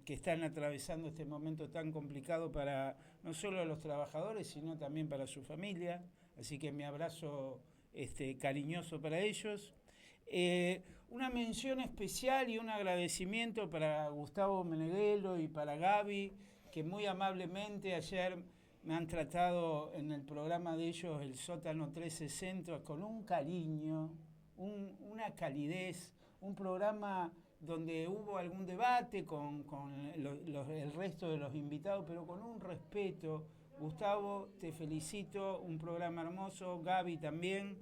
que están atravesando este momento tan complicado para no solo los trabajadores, sino también para su familia. Así que mi abrazo cariñoso para ellos. Una mención especial y un agradecimiento para Gustavo Meneghelo y para Gaby, que muy amablemente ayer me han tratado en el programa de ellos, el Sótano 1360, con un cariño, una calidez, un programa donde hubo algún debate con el resto de los invitados, pero con un respeto. Gustavo, te felicito, un programa hermoso, Gaby también,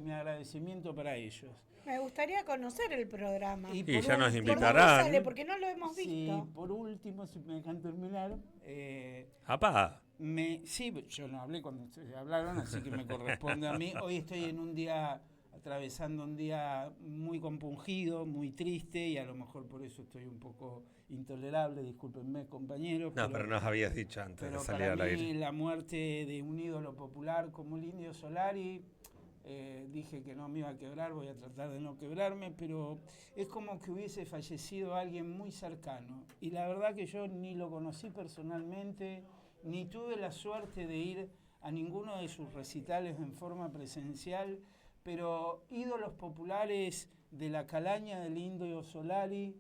mi agradecimiento para ellos. Me gustaría conocer el programa. Y ya nos ¿Por dónde invitarán. sale? Porque no lo hemos visto. Sí, por último, si me dejan terminar. ¡Apá! Sí, yo no hablé cuando ustedes hablaron, así que me corresponde a mí. Hoy estoy en un día, atravesando un día muy compungido, muy triste, y a lo mejor por eso estoy un poco intolerable, discúlpenme compañeros. No, pero nos habías dicho antes de salir al aire. Para mí la muerte de un ídolo popular como el Indio Solari, dije que no me iba a quebrar, voy a tratar de no quebrarme, pero es como que hubiese fallecido alguien muy cercano. Y la verdad que yo ni lo conocí personalmente, ni tuve la suerte de ir a ninguno de sus recitales en forma presencial, pero ídolos populares de la calaña del Indio Solari,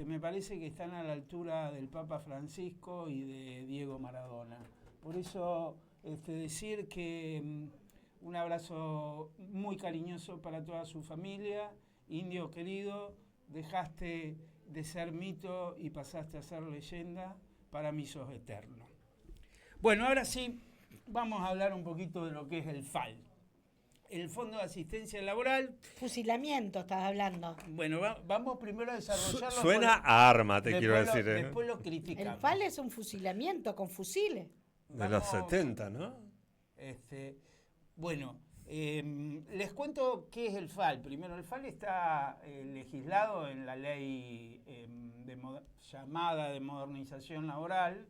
me parece que están a la altura del Papa Francisco y de Diego Maradona. Por eso decir que un abrazo muy cariñoso para toda su familia. Indio querido, dejaste de ser mito y pasaste a ser leyenda, para mí sos eterno. Bueno, ahora sí, vamos a hablar un poquito de lo que es el FAL. El Fondo de Asistencia Laboral. Fusilamiento, estás hablando. Bueno, vamos primero a desarrollarlo. Suena a arma, te quiero decir. Después lo criticamos. El FAL es un fusilamiento con fusiles. De los 70, ¿no? Bueno, les cuento qué es el FAL. Primero, el FAL está legislado en la ley llamada de modernización laboral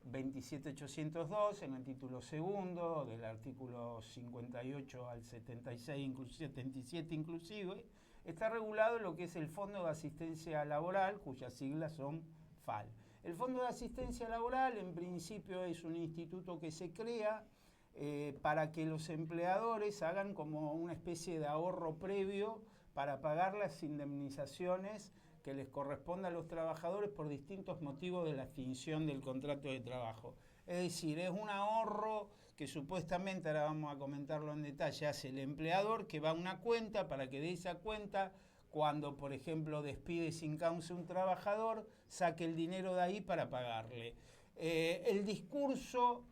27802, en el título segundo, del artículo 58 al 76, 77 inclusive, está regulado lo que es el Fondo de Asistencia Laboral, cuyas siglas son FAL. El Fondo de Asistencia Laboral, en principio, es un instituto que se crea para que los empleadores hagan como una especie de ahorro previo para pagar las indemnizaciones que les corresponde a los trabajadores por distintos motivos de la extinción del contrato de trabajo. Es decir, es un ahorro que supuestamente, ahora vamos a comentarlo en detalle, hace el empleador, que va a una cuenta para que de esa cuenta, cuando por ejemplo despide sin causa un trabajador, saque el dinero de ahí para pagarle. El discurso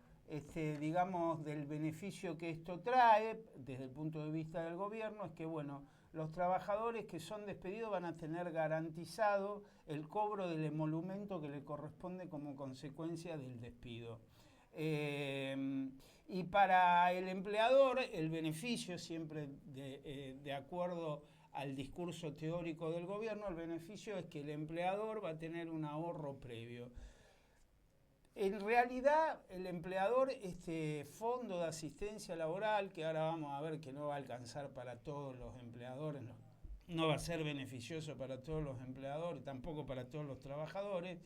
digamos, del beneficio que esto trae desde el punto de vista del gobierno es que, bueno, los trabajadores que son despedidos van a tener garantizado el cobro del emolumento que le corresponde como consecuencia del despido. Y para el empleador, el beneficio, siempre de acuerdo al discurso teórico del gobierno, el beneficio es que el empleador va a tener un ahorro previo. En realidad, el empleador, este fondo de asistencia laboral, que ahora vamos a ver que no va a alcanzar para todos los empleadores, no va a ser beneficioso para todos los empleadores, tampoco para todos los trabajadores,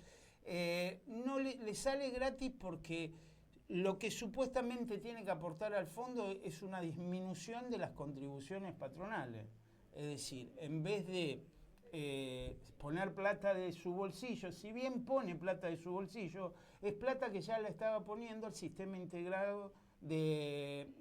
no le sale gratis porque lo que supuestamente tiene que aportar al fondo es una disminución de las contribuciones patronales. Es decir, en vez de poner plata de su bolsillo, si bien pone plata de su bolsillo, es plata que ya la estaba poniendo al sistema integrado de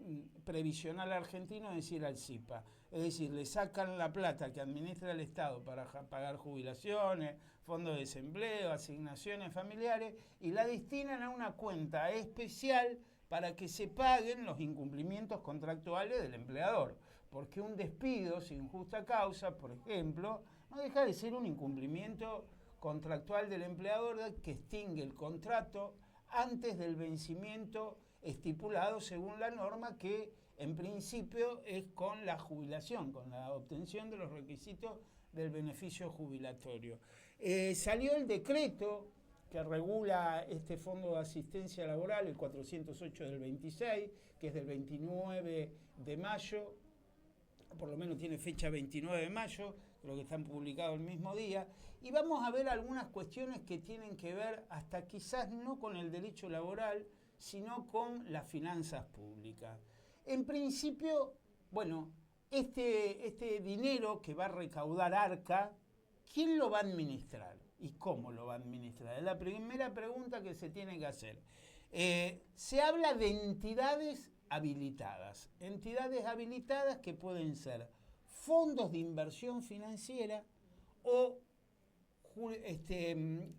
previsional argentino, es decir, al SIPA. Es decir, le sacan la plata que administra el Estado para pagar jubilaciones, fondos de desempleo, asignaciones familiares, y la destinan a una cuenta especial para que se paguen los incumplimientos contractuales del empleador. Porque un despido sin justa causa, por ejemplo, no deja de ser un incumplimiento contractual del empleador que extingue el contrato antes del vencimiento estipulado según la norma, que en principio es con la jubilación, con la obtención de los requisitos del beneficio jubilatorio. Salió el decreto que regula este Fondo de Asistencia Laboral, el 408 del 26, que es del 29 de mayo, por lo menos tiene fecha 29 de mayo, creo que están publicados el mismo día, y vamos a ver algunas cuestiones que tienen que ver hasta quizás no con el derecho laboral, sino con las finanzas públicas. En principio, bueno, este dinero que va a recaudar Arca, ¿quién lo va a administrar? ¿Y cómo lo va a administrar? Es la primera pregunta que se tiene que hacer. Se habla de entidades habilitadas. Entidades habilitadas que pueden ser fondos de inversión financiera o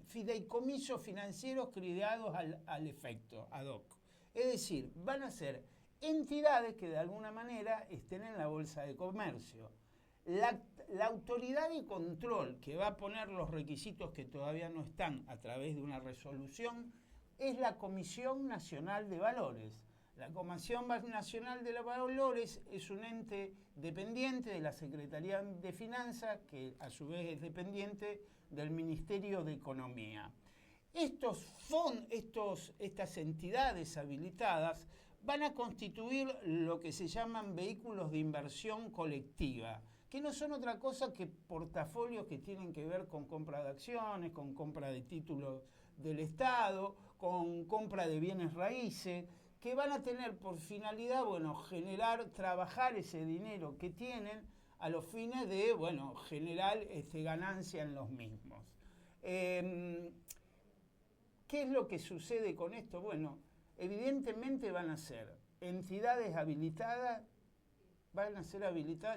fideicomisos financieros creados al efecto, ad hoc. Es decir, van a ser entidades que de alguna manera estén en la Bolsa de Comercio. La autoridad de control que va a poner los requisitos que todavía no están a través de una resolución es la Comisión Nacional de Valores. La Comisión Nacional de Valores es un ente dependiente de la Secretaría de Finanzas, que a su vez es dependiente del Ministerio de Economía. Estas entidades habilitadas van a constituir lo que se llaman vehículos de inversión colectiva, que no son otra cosa que portafolios que tienen que ver con compra de acciones, con compra de títulos del Estado, con compra de bienes raíces, que van a tener por finalidad, trabajar ese dinero que tienen a los fines de, generar ganancia en los mismos. ¿Qué es lo que sucede con esto? Bueno, evidentemente van a ser entidades habilitadas,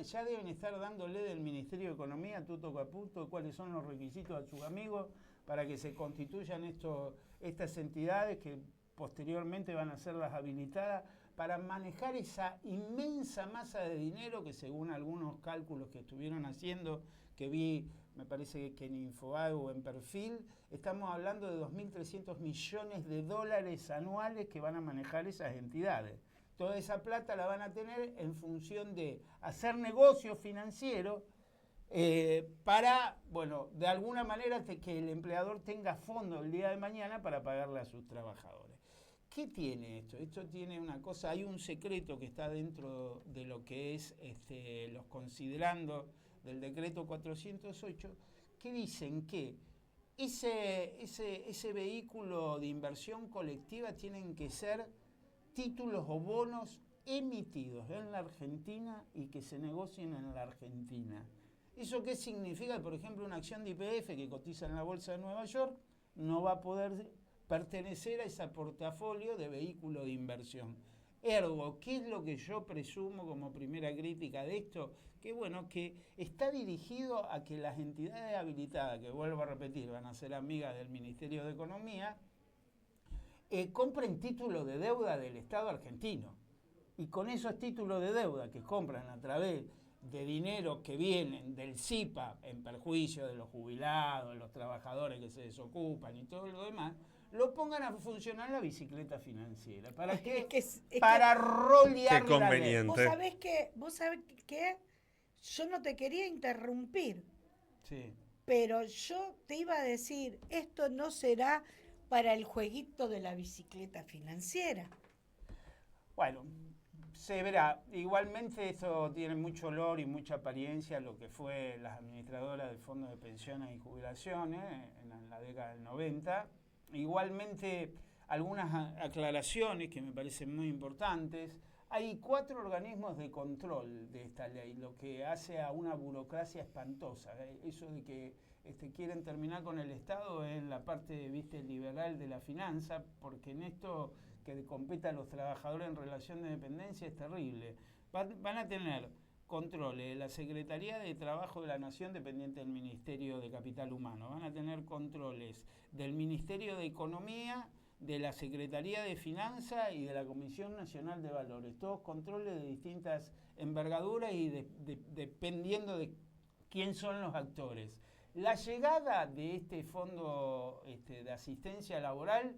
ya deben estar dándole del Ministerio de Economía, tuto caputo, cuáles son los requisitos a sus amigos para que se constituyan estas entidades que posteriormente van a ser las habilitadas para manejar esa inmensa masa de dinero que según algunos cálculos que estuvieron haciendo, que vi, me parece que en Infobae o en Perfil, estamos hablando de 2.300 millones de dólares anuales que van a manejar esas entidades. Toda esa plata la van a tener en función de hacer negocios financieros para, de alguna manera que el empleador tenga fondo el día de mañana para pagarle a sus trabajadores. ¿Qué tiene esto? Esto tiene una cosa, hay un secreto que está dentro de lo que es los considerandos del decreto 408, que dicen que ese vehículo de inversión colectiva tienen que ser títulos o bonos emitidos en la Argentina y que se negocien en la Argentina. ¿Eso qué significa? Por ejemplo, una acción de YPF que cotiza en la Bolsa de Nueva York no va a poder pertenecer a ese portafolio de vehículo de inversión. Ergo, ¿qué es lo que yo presumo como primera crítica de esto? Que está dirigido a que las entidades habilitadas, que vuelvo a repetir, van a ser amigas del Ministerio de Economía, compren títulos de deuda del Estado argentino. Y con esos títulos de deuda que compran a través de dinero que vienen del CIPA en perjuicio de los jubilados, de los trabajadores que se desocupan y todo lo demás, lo pongan a funcionar la bicicleta financiera. ¿Para qué? Para rolear qué conveniente. ¿Vos sabés qué? Yo no te quería interrumpir. Sí. Pero yo te iba a decir, esto no será para el jueguito de la bicicleta financiera. Bueno, se verá. Igualmente esto tiene mucho olor y mucha apariencia a lo que fue las administradoras del Fondo de Pensiones y Jubilaciones en la década del 90. Igualmente, algunas aclaraciones que me parecen muy importantes. Hay 4 organismos de control de esta ley, lo que hace a una burocracia espantosa. Eso de que quieren terminar con el Estado es la parte liberal de la finanza, porque en esto que compete a los trabajadores en relación de dependencia es terrible. Van a tener controles de la Secretaría de Trabajo de la Nación, dependiente del Ministerio de Capital Humano. Van a tener controles del Ministerio de Economía, de la Secretaría de Finanzas y de la Comisión Nacional de Valores. Todos controles de distintas envergaduras y dependiendo de quién son los actores. La llegada de este fondo de asistencia laboral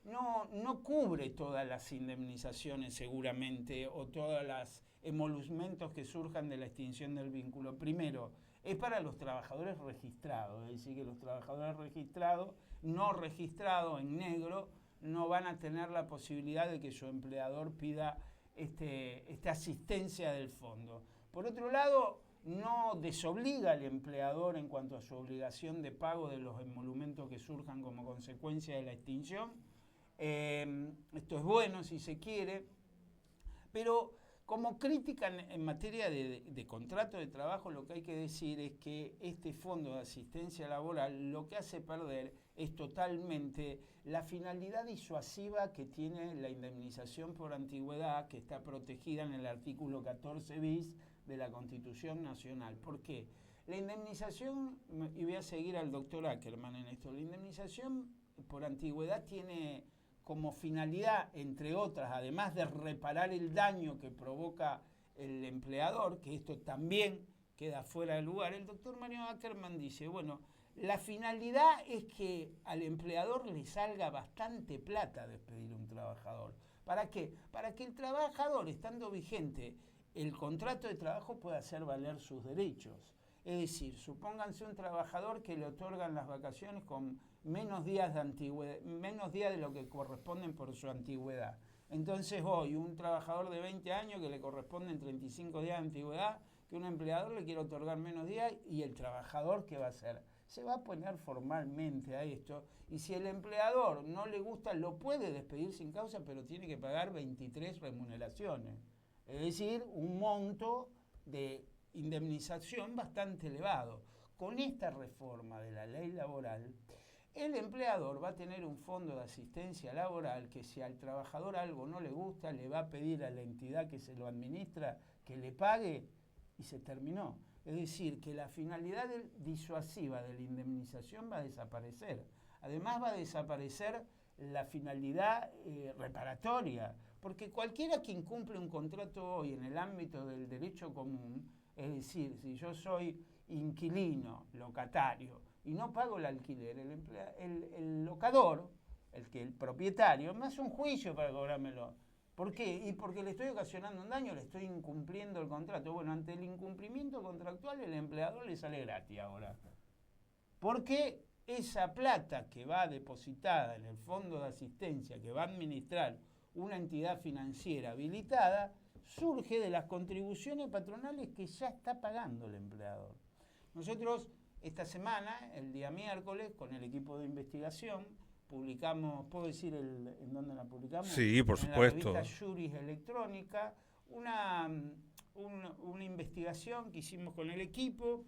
no cubre todas las indemnizaciones seguramente o todos los emolumentos que surjan de la extinción del vínculo. Primero, es para los trabajadores registrados, es decir, que los trabajadores registrados, no registrados en negro, no van a tener la posibilidad de que su empleador pida esta asistencia del fondo. Por otro lado, no desobliga al empleador en cuanto a su obligación de pago de los emolumentos que surjan como consecuencia de la extinción. Esto es bueno si se quiere, pero como crítica en materia de contrato de trabajo, lo que hay que decir es que este fondo de asistencia laboral lo que hace perder es totalmente la finalidad disuasiva que tiene la indemnización por antigüedad, que está protegida en el artículo 14 bis de la Constitución Nacional. ¿Por qué? La indemnización, y voy a seguir al doctor Ackerman en esto, la indemnización por antigüedad tiene como finalidad, entre otras, además de reparar el daño que provoca el empleador, que esto también queda fuera de lugar, el doctor Mario Ackerman dice, bueno, la finalidad es que al empleador le salga bastante plata despedir a un trabajador. ¿Para qué? Para que el trabajador, estando vigente el contrato de trabajo, pueda hacer valer sus derechos. Es decir, supónganse un trabajador que le otorgan las vacaciones con menos días de antigüedad, menos días de lo que corresponden por su antigüedad. Entonces hoy un trabajador de 20 años que le corresponden 35 días de antigüedad, que un empleador le quiere otorgar menos días, y el trabajador, ¿qué va a hacer? Se va a poner formalmente a esto, y si el empleador no le gusta, lo puede despedir sin causa, pero tiene que pagar 23 remuneraciones. Es decir, un monto de indemnización bastante elevado. Con esta reforma de la ley laboral, el empleador va a tener un fondo de asistencia laboral que, si al trabajador algo no le gusta, le va a pedir a la entidad que se lo administra que le pague, y se terminó. Es decir, que la finalidad disuasiva de la indemnización va a desaparecer. Además va a desaparecer la finalidad reparatoria, porque cualquiera que incumple un contrato hoy en el ámbito del derecho común, es decir, si yo soy inquilino, locatario, y no pago el alquiler, el locador, el propietario, me hace un juicio para cobrármelo. ¿Por qué? Y porque le estoy ocasionando un daño, le estoy incumpliendo el contrato. Bueno, ante el incumplimiento contractual, el empleador le sale gratis ahora. Porque esa plata que va depositada en el fondo de asistencia, que va a administrar una entidad financiera habilitada, surge de las contribuciones patronales que ya está pagando el empleador. Nosotros esta semana, el día miércoles, con el equipo de investigación, publicamos, ¿puedo decir en dónde la publicamos? Sí, por supuesto. En la revista Juris Electrónica, una investigación que hicimos con el equipo,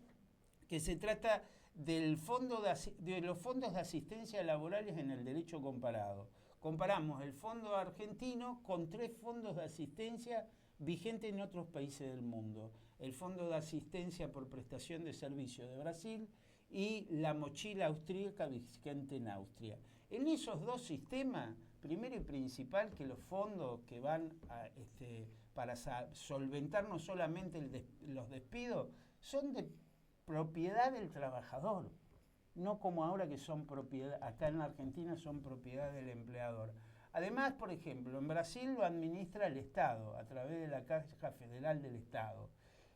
que se trata de los fondos de asistencia laborales en el derecho comparado. Comparamos el fondo argentino con 3 fondos de asistencia vigentes en otros países del mundo. El fondo de asistencia por prestación de servicio de Brasil y la mochila austríaca vigente en Austria. En esos dos sistemas, primero y principal, que los fondos que van para solventar no solamente los despidos, son de propiedad del trabajador, no como ahora que son propiedad, acá en la Argentina son propiedad del empleador. Además, por ejemplo, en Brasil lo administra el Estado, a través de la Caja Federal del Estado.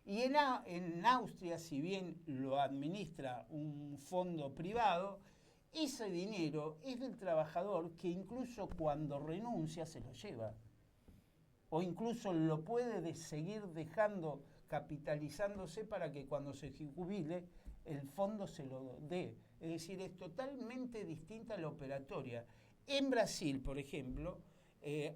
Y en Austria, si bien lo administra un fondo privado, ese dinero es del trabajador, que incluso cuando renuncia se lo lleva. O incluso lo puede seguir dejando capitalizándose para que cuando se jubile el fondo se lo dé. Es decir, es totalmente distinta la operatoria. En Brasil, por ejemplo,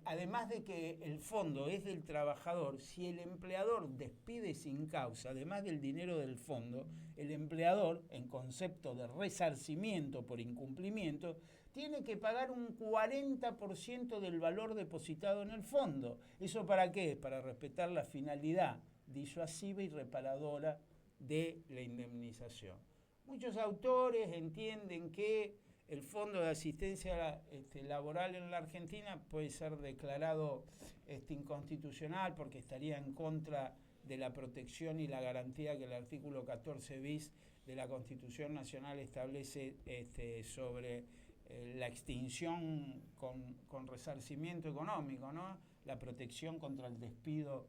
además de que el fondo es del trabajador, si el empleador despide sin causa, además del dinero del fondo, el empleador, en concepto de resarcimiento por incumplimiento, tiene que pagar un 40% del valor depositado en el fondo. ¿Eso para qué? Para respetar la finalidad disuasiva y reparadora de la indemnización. Muchos autores entienden que el Fondo de Asistencia Laboral en la Argentina puede ser declarado inconstitucional porque estaría en contra de la protección y la garantía que el artículo 14 bis de la Constitución Nacional establece sobre la extinción con resarcimiento económico, ¿no? La protección contra el despido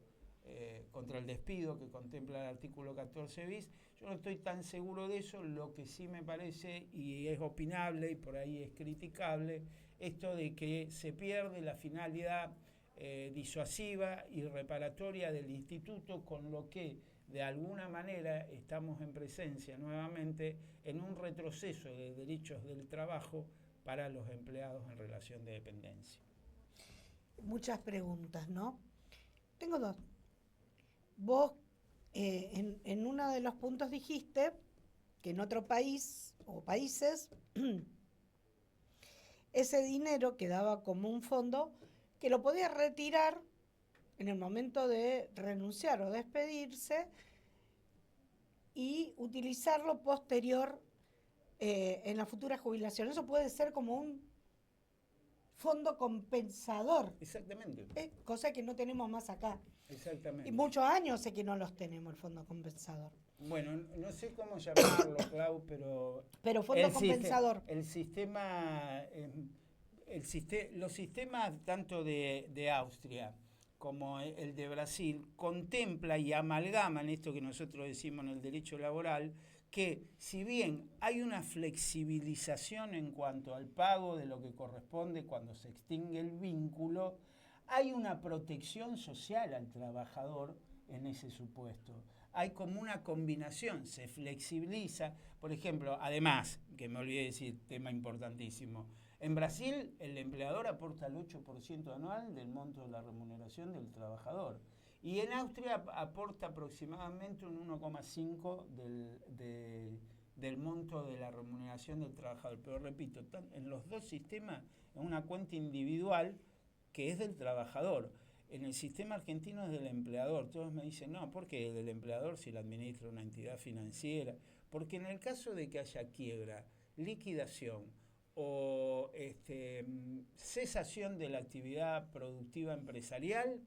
que contempla el artículo 14 bis. Yo no estoy tan seguro de eso. Lo que sí me parece, y es opinable y por ahí es criticable, esto de que se pierde la finalidad disuasiva y reparatoria del instituto, con lo que de alguna manera estamos en presencia nuevamente en un retroceso de derechos del trabajo para los empleados en relación de dependencia. Muchas preguntas, ¿no? Tengo dos. Vos en uno de los puntos dijiste que en otro país o países ese dinero quedaba como un fondo que lo podía retirar en el momento de renunciar o despedirse y utilizarlo posterior en la futura jubilación. Eso puede ser como un fondo compensador. Exactamente. Cosa que no tenemos más acá. Exactamente. Y muchos años sé que no los tenemos, el fondo compensador. Bueno, no sé cómo llamarlo, Clau, pero fondo compensador. Los sistemas tanto de Austria como el de Brasil contempla y amalgaman esto que nosotros decimos en el derecho laboral, que si bien hay una flexibilización en cuanto al pago de lo que corresponde cuando se extingue el vínculo, hay una protección social al trabajador en ese supuesto. Hay como una combinación, se flexibiliza. Por ejemplo, además, que me olvidé decir, tema importantísimo, en Brasil el empleador aporta el 8% anual del monto de la remuneración del trabajador. Y en Austria aporta aproximadamente un 1,5 del monto de la remuneración del trabajador. Pero repito, en los dos sistemas es una cuenta individual que es del trabajador. En el sistema argentino es del empleador. Todos me dicen, no, ¿por qué del empleador si la administra una entidad financiera? Porque en el caso de que haya quiebra, liquidación o cesación de la actividad productiva empresarial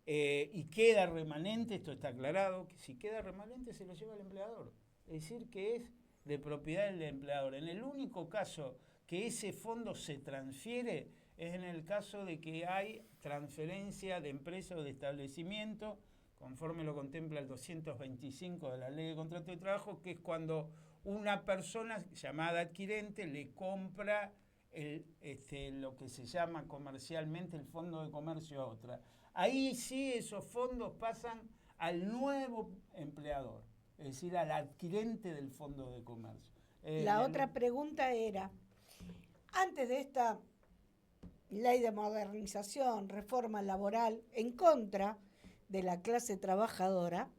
y queda remanente, esto está aclarado, que si queda remanente se lo lleva el empleador. Es decir, que es de propiedad del empleador. En el único caso que ese fondo se transfiere es en el caso de que hay transferencia de empresa o de establecimiento, conforme lo contempla el 225 de la Ley de Contrato de Trabajo, que es cuando una persona llamada adquirente le compra lo que se llama comercialmente el fondo de comercio a otra. Ahí sí esos fondos pasan al nuevo empleador, es decir, al adquirente del fondo de comercio. La otra pregunta era, antes de esta ley de modernización, reforma laboral en contra de la clase trabajadora,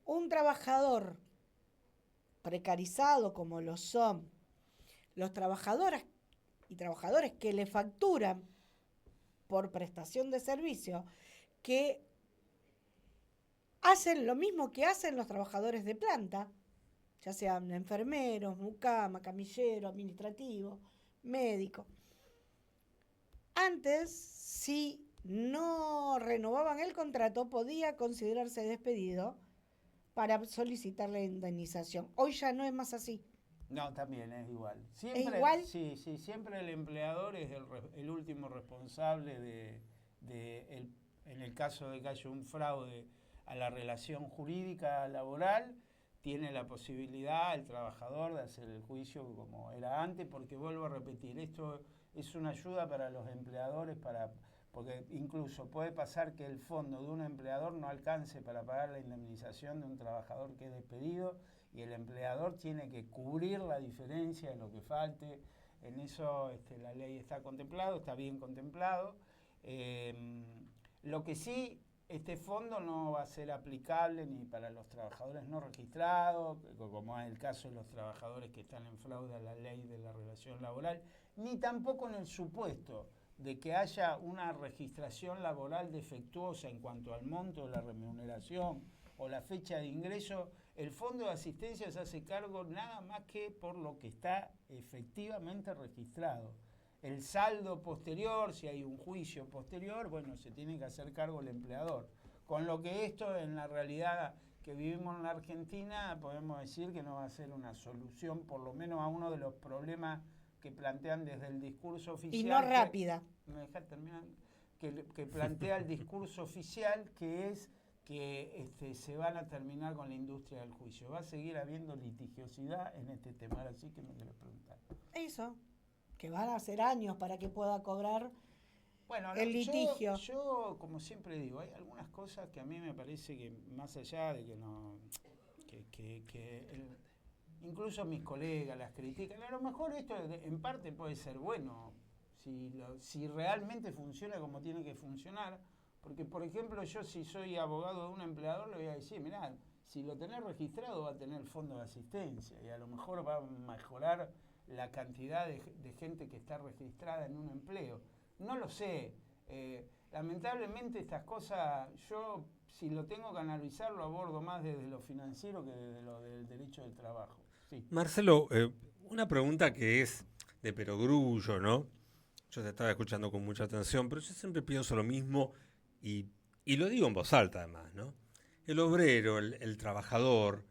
un trabajador precarizado como lo son los trabajadoras y trabajadores que le facturan por prestación de servicio, que hacen lo mismo que hacen los trabajadores de planta, ya sean enfermeros, mucama, camillero, administrativo, médico. Antes, si no renovaban el contrato, podía considerarse despedido para solicitar la indemnización. Hoy ya no es más así. No, también es igual. Siempre, ¿Es igual? Sí, siempre el empleador es el último responsable en el caso de que haya un fraude a la relación jurídica laboral, tiene la posibilidad el trabajador de hacer el juicio como era antes, porque vuelvo a repetir, esto es una ayuda para los empleadores, porque incluso puede pasar que el fondo de un empleador no alcance para pagar la indemnización de un trabajador que es despedido y el empleador tiene que cubrir la diferencia de lo que falte. En eso la ley está contemplado, está bien contemplado. Lo que sí, este fondo no va a ser aplicable ni para los trabajadores no registrados, como es el caso de los trabajadores que están en fraude a la ley de la relación laboral, ni tampoco en el supuesto de que haya una registración laboral defectuosa en cuanto al monto de la remuneración o la fecha de ingreso. El fondo de asistencia se hace cargo nada más que por lo que está efectivamente registrado. El saldo posterior, si hay un juicio posterior, bueno, se tiene que hacer cargo el empleador. Con lo que esto, en la realidad que vivimos en la Argentina, podemos decir que no va a ser una solución, por lo menos a uno de los problemas que plantean desde el discurso oficial. Y no rápida. ¿Me dejas terminar? Que plantea el discurso oficial, que es que se van a terminar con la industria del juicio. Va a seguir habiendo litigiosidad en este tema, así que me quiero preguntar. Eso, que van a ser años para que pueda cobrar Bueno, el litigio. Yo, como siempre digo, hay algunas cosas que a mí me parece que más allá de que no... incluso mis colegas las critican, a lo mejor esto en parte puede ser bueno, si realmente funciona como tiene que funcionar, porque por ejemplo yo si soy abogado de un empleador le voy a decir, mirá, si lo tenés registrado va a tener fondo de asistencia y a lo mejor va a mejorar la cantidad de gente que está registrada en un empleo. No lo sé. Lamentablemente estas cosas, yo si lo tengo que analizar lo abordo más desde lo financiero que desde lo del derecho del trabajo. Sí. Marcelo, una pregunta que es de perogrullo, ¿no? Yo te estaba escuchando con mucha atención, pero yo siempre pienso lo mismo y lo digo en voz alta además, ¿no? El obrero, el trabajador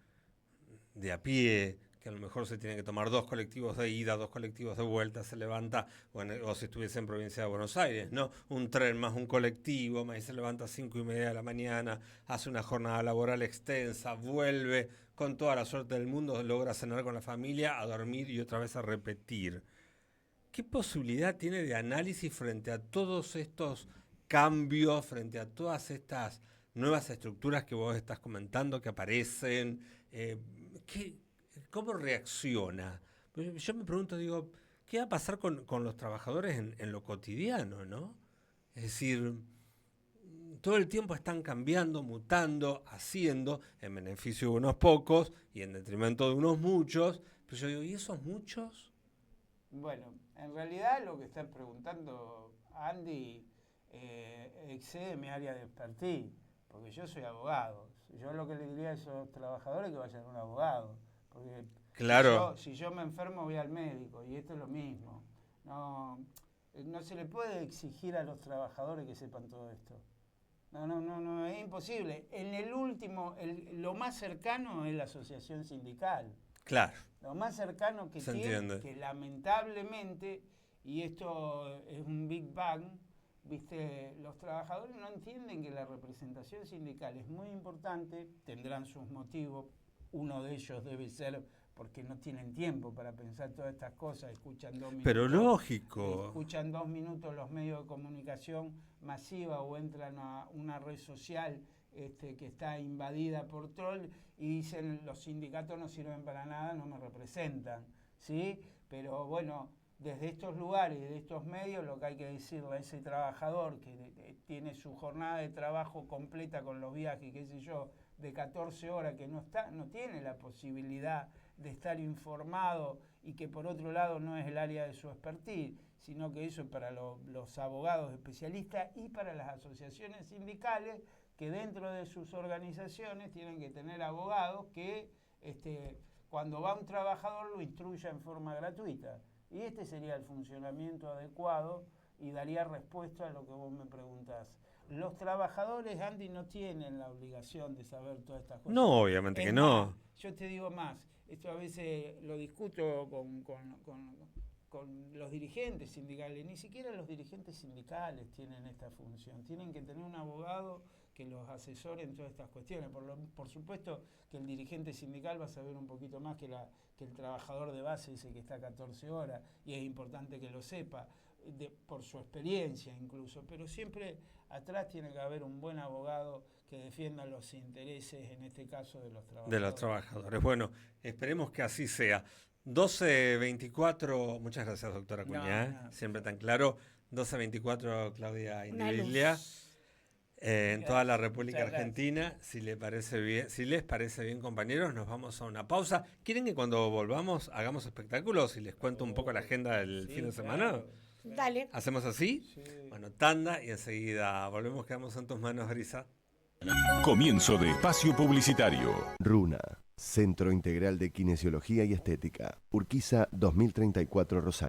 de a pie, que a lo mejor se tiene que tomar 2 colectivos de ida, 2 colectivos de vuelta, se levanta, o si estuviese en provincia de Buenos Aires, ¿no? Un tren más un colectivo, más y se levanta a 5:30 de la mañana, hace una jornada laboral extensa, vuelve con toda la suerte del mundo, logra cenar con la familia, a dormir y otra vez a repetir. ¿Qué posibilidad tiene de análisis frente a todos estos cambios, frente a todas estas nuevas estructuras que vos estás comentando, que aparecen? ¿Cómo reacciona? Yo me pregunto, digo, ¿qué va a pasar con los trabajadores en lo cotidiano, ¿no? Es decir, todo el tiempo están cambiando, mutando, haciendo, en beneficio de unos pocos y en detrimento de unos muchos. Pero yo digo, ¿y esos muchos? Bueno, en realidad lo que estás preguntando, Andy, excede mi área de expertise, porque yo soy abogado. Yo lo que le diría a esos trabajadores es que vayan a un abogado. Porque claro. si yo me enfermo voy al médico y esto es lo mismo. No se le puede exigir a los trabajadores que sepan todo esto. No, es imposible. En el último, lo más cercano es la asociación sindical. Claro. Lo más cercano que tiene, que lamentablemente, y esto es un Big Bang, ¿viste? Los trabajadores no entienden que la representación sindical es muy importante, tendrán sus motivos. Uno de ellos debe ser porque no tienen tiempo para pensar todas estas cosas, escuchan 2 minutos. Pero lógico. Escuchan 2 minutos los medios de comunicación masiva o entran a una red social que está invadida por troll y dicen los sindicatos no sirven para nada, no me representan, ¿sí? Pero bueno, desde estos lugares, de estos medios, lo que hay que decirle a ese trabajador que tiene su jornada de trabajo completa con los viajes, qué sé yo, de 14 horas, que no tiene la posibilidad de estar informado y que por otro lado no es el área de su expertise, sino que eso es para los abogados especialistas y para las asociaciones sindicales que dentro de sus organizaciones tienen que tener abogados que cuando va un trabajador lo instruya en forma gratuita. Y este sería el funcionamiento adecuado y daría respuesta a lo que vos me preguntás. Los trabajadores, Andy, no tienen la obligación de saber todas estas cosas. No, obviamente que no. Yo te digo más, esto a veces lo discuto con los dirigentes sindicales. Ni siquiera los dirigentes sindicales tienen esta función. Tienen que tener un abogado que los asesore en todas estas cuestiones. Por supuesto que el dirigente sindical va a saber un poquito más que el trabajador de base ese que está 14 horas, y es importante que lo sepa, por su experiencia incluso, pero siempre atrás tiene que haber un buen abogado que defienda los intereses, en este caso, de los trabajadores. De los trabajadores. Bueno, esperemos que así sea. 12:24, muchas gracias, doctora Acuña, siempre tan claro. 12:24, Claudia Indivilia. En toda la República Argentina, si les parece bien, compañeros, nos vamos a una pausa. ¿Quieren que cuando volvamos hagamos espectáculos y les cuento un poco la agenda del fin de semana? Claro. Dale. ¿Hacemos así? Sí. Bueno, tanda y enseguida volvemos, quedamos en tus manos, Grisa. Comienzo de espacio publicitario. Runa, Centro Integral de Kinesiología y Estética. Urquiza 2034 Rosario.